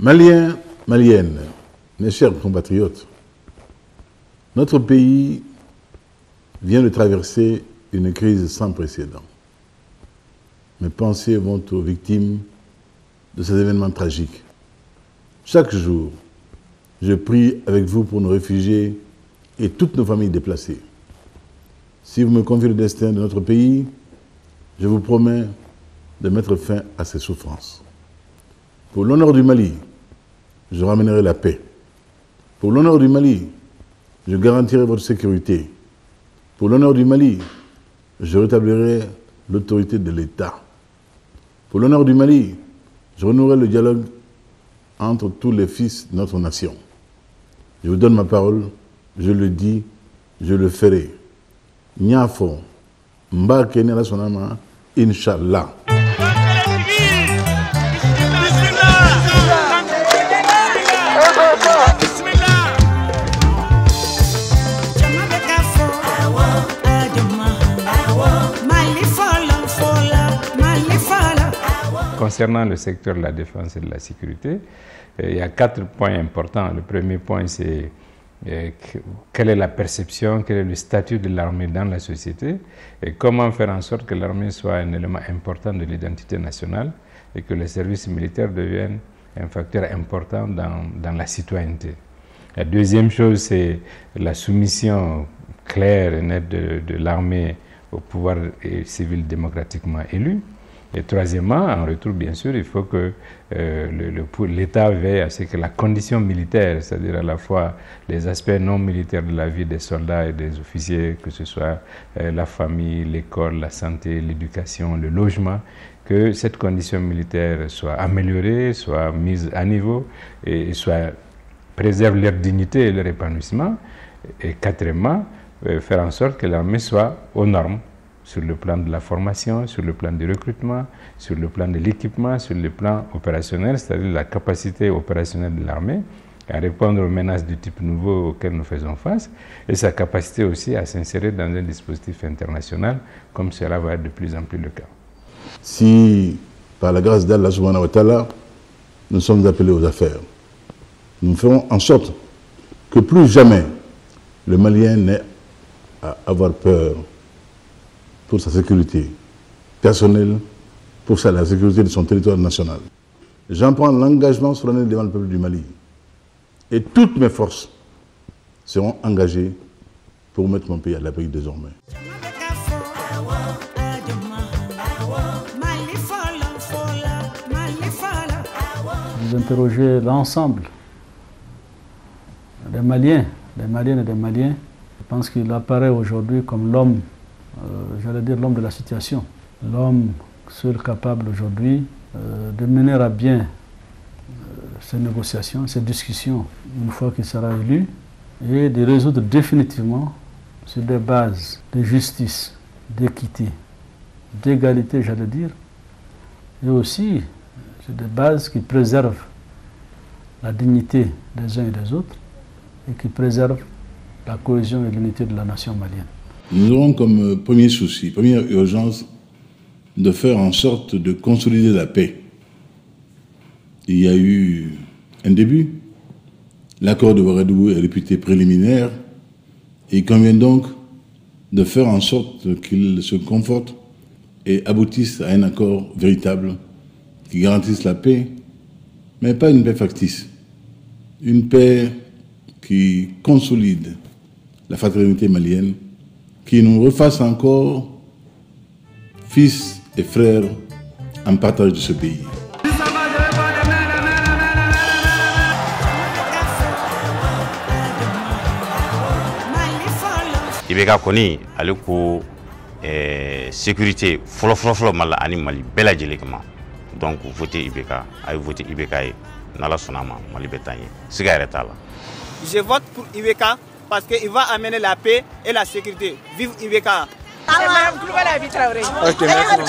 Maliens, Maliennes, mes chers compatriotes, notre pays vient de traverser une crise sans précédent. Mes pensées vont aux victimes de ces événements tragiques. Chaque jour, je prie avec vous pour nos réfugiés et toutes nos familles déplacées. Si vous me confiez le destin de notre pays, je vous promets de mettre fin à ces souffrances. Pour l'honneur du Mali, je ramènerai la paix. Pour l'honneur du Mali, je garantirai votre sécurité. Pour l'honneur du Mali, je rétablirai l'autorité de l'État. Pour l'honneur du Mali, je renouerai le dialogue entre tous les fils de notre nation. Je vous donne ma parole, je le dis, je le ferai. Nyafo, mba kene la sonama, Inch'Allah. Concernant le secteur de la défense et de la sécurité, il y a 4 points importants. Le premier point, c'est quelle est la perception, quel est le statut de l'armée dans la société et comment faire en sorte que l'armée soit un élément important de l'identité nationale et que le service militaire devienne un facteur important dans la citoyenneté. La deuxième chose, c'est la soumission claire et nette de l'armée au pouvoir civil démocratiquement élu. Et troisièmement, en retour, bien sûr, il faut que l'État veille à ce que la condition militaire, c'est-à-dire à la fois les aspects non militaires de la vie des soldats et des officiers, que ce soit la famille, l'école, la santé, l'éducation, le logement, que cette condition militaire soit améliorée, soit mise à niveau et préserve leur dignité et leur épanouissement. Et quatrièmement, faire en sorte que l'armée soit aux normes, sur le plan de la formation, sur le plan du recrutement, sur le plan de l'équipement, sur le plan opérationnel, c'est-à-dire la capacité opérationnelle de l'armée à répondre aux menaces du type nouveau auxquelles nous faisons face, et sa capacité aussi à s'insérer dans un dispositif international, comme cela va être de plus en plus le cas. Si, par la grâce d'Allah subhanahu wa ta'ala, nous sommes appelés aux affaires, nous ferons en sorte que plus jamais le Malien n'ait à avoir peur pour sa sécurité personnelle, pour la sécurité de son territoire national. J'en prends l'engagement solennel devant le peuple du Mali. Et toutes mes forces seront engagées pour mettre mon pays à l'abri désormais. Vous interrogez l'ensemble des Maliens, des Maliennes et des Maliens. Je pense qu'il apparaît aujourd'hui comme l'homme, j'allais dire l'homme de la situation, l'homme seul capable aujourd'hui de mener à bien ces négociations, ces discussions, une fois qu'il sera élu, et de résoudre définitivement sur des bases de justice, d'équité, d'égalité, j'allais dire, et aussi sur des bases qui préservent la dignité des uns et des autres et qui préservent la cohésion et l'unité de la nation malienne. Nous aurons comme premier souci, première urgence, de faire en sorte de consolider la paix. Il y a eu un début. L'accord de Ouagadougou est réputé préliminaire et il convient donc de faire en sorte qu'il se conforte et aboutisse à un accord véritable qui garantisse la paix, mais pas une paix factice. Une paix qui consolide la fraternité malienne, qui nous refasse encore fils et frères en partage de ce pays. Ibeka koni ale ko sécurité folo mala ani Mali bɛɛ lajɛlen kama. Donc voter Ibeka, ay voter Ibeka ye n'Ala sɔnna ma Mali bɛ taa ɲɛ siga yɛrɛ t'a la. Je vote pour Ibeka parce qu'il va amener la paix et la sécurité. Vive Ibeka. Ok, merci.